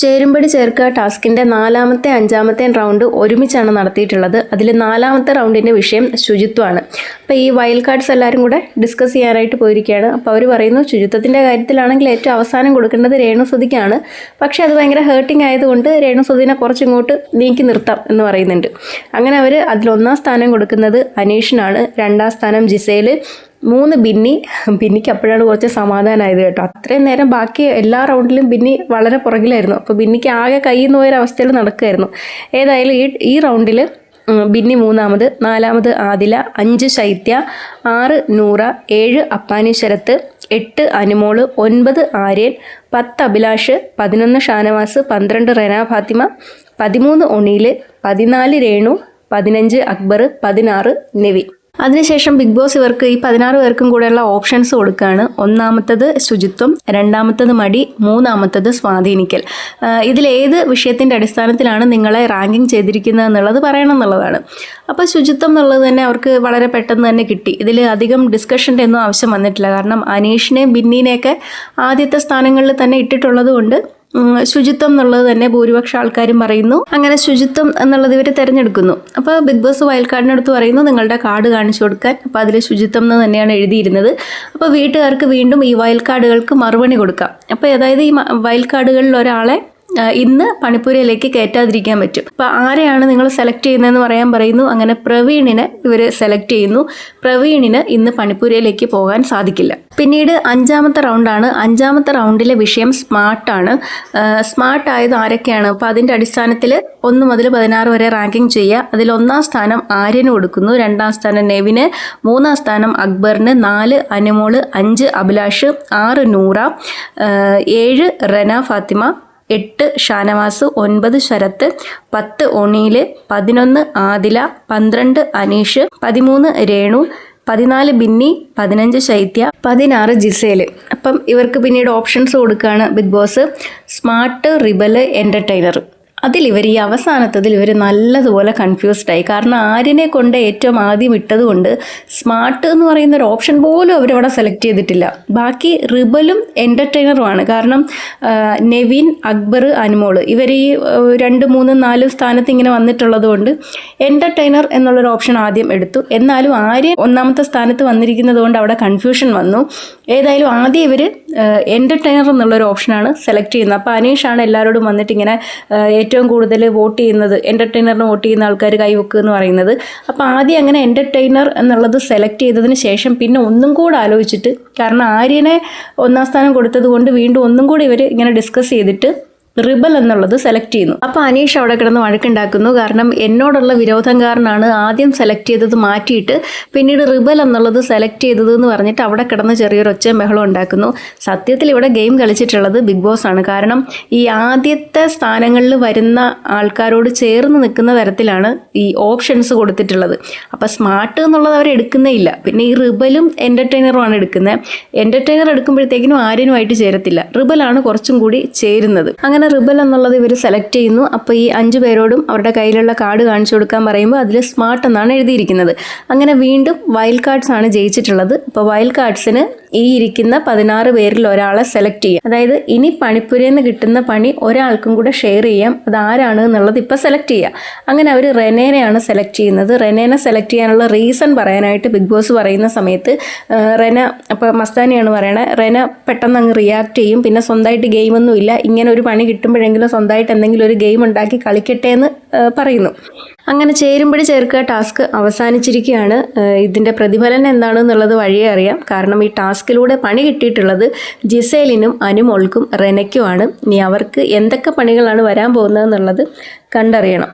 ചേരുംപടി ചേർക്കുക ടാസ്കിൻ്റെ 4-ാമത്തെ 5-ാമത്തെ റൗണ്ട് ഒരുമിച്ചാണ് നടത്തിയിട്ടുള്ളത്. അതിൽ 4-ാമത്തെ റൗണ്ടിൻ്റെ വിഷയം ശുചിത്വമാണ്. അപ്പോൾ ഈ വൈൽഡ് കാർഡ്സ് എല്ലാവരും കൂടെ ഡിസ്കസ് ചെയ്യാനായിട്ട് പോയിരിക്കുകയാണ്. അപ്പോൾ അവർ പറയുന്നു ശുചിത്വത്തിൻ്റെ കാര്യത്തിലാണെങ്കിൽ ഏറ്റവും അവസാനം കൊടുക്കേണ്ടത് രേണുസുതിക്കാണ്. പക്ഷേ അത് ഭയങ്കര ഹേർട്ടിംഗ് ആയതുകൊണ്ട് രേണുസുതിനെ കുറച്ചിങ്ങോട്ട് നീക്കി നിർത്താം എന്ന് പറയുന്നുണ്ട്. അങ്ങനെ അവർ അതിൽ 1-ാം സ്ഥാനം കൊടുക്കുന്നത് അനീഷിനാണ്, 2-ാം സ്ഥാനം ജിസേൽ, 3 ബിന്നിക്ക് അപ്പോഴാണ് കുറച്ച് സമാധാനമായത് കേട്ടോ. അത്രയും നേരം ബാക്കി എല്ലാ റൗണ്ടിലും ബിന്നി വളരെ പുറകിലായിരുന്നു. അപ്പോൾ ബിന്നിക്ക് ആകെ കയ്യിൽ നിന്ന് പോയൊരവസ്ഥയിൽ നടക്കുമായിരുന്നു. ഏതായാലും ഈ റൗണ്ടിൽ ബിന്നി 3-ാമത്, 4-ാമത് ആദില, 5 ശൈത്യ, 6 നൂറ, 7 അപ്പാനി ശരത്ത്, 8 അനുമോള്, 9 ആര്യൻ, 10 അഭിലാഷ്, 11 ഷാനവാസ്, 12 റെന ഫാത്തിമ, 13 ഒണീൽ, 14 രേണു, 15 അക്ബർ, 16 നെവി. അതിനുശേഷം ബിഗ് ബോസ് ഇവർക്ക് ഈ 16 പേർക്കും കൂടെയുള്ള ഓപ്ഷൻസ് കൊടുക്കുകയാണ്. 1-ാമത്തത് ശുചിത്വം, 2-ാമത്തത് മടി, 3-ാമത്തത് സ്വാധീനിക്കൽ. ഇതിലേത് വിഷയത്തിൻ്റെ അടിസ്ഥാനത്തിലാണ് നിങ്ങളെ റാങ്കിങ് ചെയ്തിരിക്കുന്നത് എന്നുള്ളത് പറയണം എന്നുള്ളതാണ്. അപ്പോൾ ശുചിത്വം എന്നുള്ളത് തന്നെ അവർക്ക് വളരെ പെട്ടെന്ന് തന്നെ കിട്ടി. ഇതിൽ അധികം ഡിസ്കഷൻ്റെ ഒന്നും ആവശ്യം വന്നിട്ടില്ല. കാരണം അനീഷിനെയും ബിന്നിനെയൊക്കെ ആദ്യത്തെ സ്ഥാനങ്ങളിൽ തന്നെ ഇട്ടിട്ടുള്ളത് കൊണ്ട് ശുചിത്വം എന്നുള്ളത് തന്നെ ഭൂരിപക്ഷം ആൾക്കാരും പറയുന്നു. അങ്ങനെ ശുചിത്വം എന്നുള്ളത് ഇവർ തിരഞ്ഞെടുക്കുന്നു. അപ്പോൾ ബിഗ് ബോസ് വൈൽഡ് കാർഡിനടുത്ത് പറയുന്നു നിങ്ങളുടെ കാർഡ് കാണിച്ചു കൊടുക്കാൻ. അപ്പോൾ അതിൽ ശുചിത്വം എന്ന് തന്നെയാണ് എഴുതിയിരുന്നത്. അപ്പോൾ വീട്ടുകാർക്ക് വീണ്ടും ഈ വൈൽഡ് കാർഡുകൾക്ക് മറുപടി കൊടുക്കാം. അപ്പോൾ അതായത് ഈ വൈൽഡ് കാർഡുകളിൽ ഒരാളെ ഇന്ന് പണിപ്പുരയിലേക്ക് കയറ്റാതിരിക്കാൻ പറ്റും. അപ്പോൾ ആരെയാണ് നിങ്ങൾ സെലക്ട് ചെയ്യുന്നതെന്ന് പറയാൻ പറയുന്നു. അങ്ങനെ പ്രവീണിനെ ഇവർ സെലക്ട് ചെയ്യുന്നു. പ്രവീണിന് ഇന്ന് പണിപ്പുരയിലേക്ക് പോകാൻ സാധിക്കില്ല. പിന്നീട് 5-ാമത്തെ റൗണ്ടാണ്. 5-ാമത്തെ റൗണ്ടിലെ വിഷയം സ്മാർട്ടാണ്. സ്മാർട്ട് ആയത് ആരൊക്കെയാണ്? അപ്പോൾ അതിൻ്റെ അടിസ്ഥാനത്തിൽ 1 മുതൽ 16 വരെ റാങ്കിങ് ചെയ്യുക. അതിൽ 1-ാം സ്ഥാനം ആര്യന് കൊടുക്കുന്നു, 2-ാം സ്ഥാനം നെവിന്, 3-ാം സ്ഥാനം അക്ബറിന്, 4 അനുമോള്, 5 അഭിലാഷ്, 6 നൂറ, 7 റെന ഫാത്തിമ, 8 ഷാനവാസ്, 9 ശരത്ത്, 10 ഒണീൽ, 11 ആദില, 12 അനീഷ്, 13 രേണു, 14 ബിന്നി, 15 ശൈത്യ, 16 ജിസേൽ. അപ്പം ഇവർക്ക് പിന്നീട് ഓപ്ഷൻസ് കൊടുക്കുകയാണ് Bigg Boss. Smart, rebel, entertainer. അതിലിവർ ഈ അവസാനത്തതിൽ ഇവർ നല്ലതുപോലെ കൺഫ്യൂസ്ഡായി. കാരണം ആര്യനെ കൊണ്ട് ഏറ്റവും ആദ്യം ഇട്ടതുകൊണ്ട് സ്മാർട്ട് എന്ന് പറയുന്ന ഒരു ഓപ്ഷൻ പോലും അവരവിടെ സെലക്ട് ചെയ്തിട്ടില്ല. ബാക്കി റിബലും എൻ്റർടൈനറുമാണ്. കാരണം നെവിൻ, അക്ബർ, അനുമോള് ഇവർ ഈ 2, 3, 4 സ്ഥാനത്ത് ഇങ്ങനെ വന്നിട്ടുള്ളത് കൊണ്ട് എൻ്റർടൈനർ എന്നുള്ളൊരു ഓപ്ഷൻ ആദ്യം എടുത്തു. എന്നാലും ആര്യൻ 1-ാമത്തെ സ്ഥാനത്ത് വന്നിരിക്കുന്നത് കൊണ്ട് അവിടെ കൺഫ്യൂഷൻ വന്നു. ഏതായാലും ആദ്യം ഇവർ എൻ്റർടൈനർ എന്നുള്ളൊരു ഓപ്ഷനാണ് സെലക്ട് ചെയ്യുന്നത്. അപ്പോൾ അനീഷാണ് എല്ലാവരോടും വന്നിട്ട് ഇങ്ങനെ ഏറ്റവും കൂടുതൽ വോട്ട് ചെയ്യുന്നത്, എൻ്റർടൈനറിന് വോട്ട് ചെയ്യുന്ന ആൾക്കാർ കൈവെക്കുക എന്ന് പറയുന്നത്. അപ്പോൾ ആദ്യം അങ്ങനെ എൻ്റർടൈനർ എന്നുള്ളത് സെലക്ട് ചെയ്തതിന് ശേഷം പിന്നെ ഒന്നും കൂടെ ആലോചിച്ചിട്ട്, കാരണം ആര്യനെ 1-ാം സ്ഥാനം കൊടുത്തത് കൊണ്ട് വീണ്ടും ഒന്നും കൂടി ഇവർ ഇങ്ങനെ ഡിസ്കസ് ചെയ്തിട്ട് റിബൽ എന്നുള്ളത് സെലക്ട് ചെയ്യുന്നു. അപ്പോൾ അനീഷ് അവിടെ കിടന്ന് വഴക്കുണ്ടാക്കുന്നു. കാരണം എന്നോടുള്ള വിരോധം കാരനാണ് ആദ്യം സെലക്ട് ചെയ്തത് മാറ്റിയിട്ട് പിന്നീട് റിബൽ എന്നുള്ളത് സെലക്ട് ചെയ്തത് എന്ന് പറഞ്ഞിട്ട് അവിടെ കിടന്ന് ചെറിയൊരു ഒച്ചയും ബഹളം ഉണ്ടാക്കുന്നു. സത്യത്തിൽ ഇവിടെ ഗെയിം കളിച്ചിട്ടുള്ളത് ബിഗ് ബോസ് ആണ്. കാരണം ഈ ആദ്യത്തെ സ്ഥാനങ്ങളിൽ വരുന്ന ആൾക്കാരോട് ചേർന്ന് നിൽക്കുന്ന തരത്തിലാണ് ഈ ഓപ്ഷൻസ് കൊടുത്തിട്ടുള്ളത്. അപ്പോൾ സ്മാർട്ട് എന്നുള്ളത് അവർ എടുക്കുന്നേ ഇല്ല. പിന്നെ ഈ റിബലും എൻ്റർടൈനറുമാണ് എടുക്കുന്നത്. എൻ്റർടൈനർ എടുക്കുമ്പോഴത്തേക്കിനും ആര്യനുമായിട്ട് ചേരത്തില്ല. റിബലാണ് കുറച്ചും കൂടി ചേരുന്നത്. അങ്ങനെ റിബൽ എന്നുള്ളത് ഇവർ സെലക്ട് ചെയ്യുന്നു. അപ്പോൾ ഈ 5 പേരോടും അവരുടെ കയ്യിലുള്ള കാർഡ് കാണിച്ചു കൊടുക്കാൻ പറയുമ്പോൾ അതിൽ സ്മാർട്ട് എന്നാണ് എഴുതിയിരിക്കുന്നത്. അങ്ങനെ വീണ്ടും വൈൽഡ് കാർഡ്സ് ആണ് ജയിച്ചിട്ടുള്ളത്. അപ്പോൾ വൈൽഡ് കാർഡ്സിന് ഈ ഇരിക്കുന്ന 16 പേരിൽ ഒരാളെ സെലക്ട് ചെയ്യാം. അതായത് ഇനി പണിപ്പുരയിൽ നിന്ന് കിട്ടുന്ന പണി ഒരാൾക്കും കൂടെ ഷെയർ ചെയ്യാം. അത് ആരാണ് എന്നുള്ളത് ഇപ്പോൾ സെലക്ട് ചെയ്യാം. അങ്ങനെ അവർ റെനേനെയാണ് സെലക്ട് ചെയ്യുന്നത്. റെനേനെ സെലക്ട് ചെയ്യാനുള്ള റീസൺ പറയാനായിട്ട് ബിഗ് ബോസ് പറയുന്ന സമയത്ത് റെന, അപ്പോൾ മസ്താനിയാണ് പറയണത്, റെന പെട്ടെന്ന് അങ്ങ് റിയാക്ട് ചെയ്യും. പിന്നെ സ്വന്തമായിട്ട് ഗെയിമൊന്നും ഇല്ല, ഇങ്ങനെ ഒരു പണി കിട്ടുമ്പോഴെങ്കിലും സ്വന്തമായിട്ട് എന്തെങ്കിലും ഒരു ഗെയിം ഉണ്ടാക്കി കളിക്കട്ടെ എന്ന് പറയുന്നു. അങ്ങനെ ചേരുംപടി ചേർക്കുക ടാസ്ക് അവസാനിച്ചിരിക്കുകയാണ്. ഇതിൻ്റെ പ്രതിഫലനം എന്താണെന്നുള്ളത് വഴിയേ അറിയാം. കാരണം ഈ ടാസ്കിലൂടെ പണി കിട്ടിയിട്ടുള്ളത് ജിസേലിനും അനുമോൾക്കും റെനയ്ക്കുമാണ്. ഇനി അവർക്ക് എന്തൊക്കെ പണികളാണ് വരാൻ പോകുന്നതെന്നുള്ളത് കണ്ടറിയണം.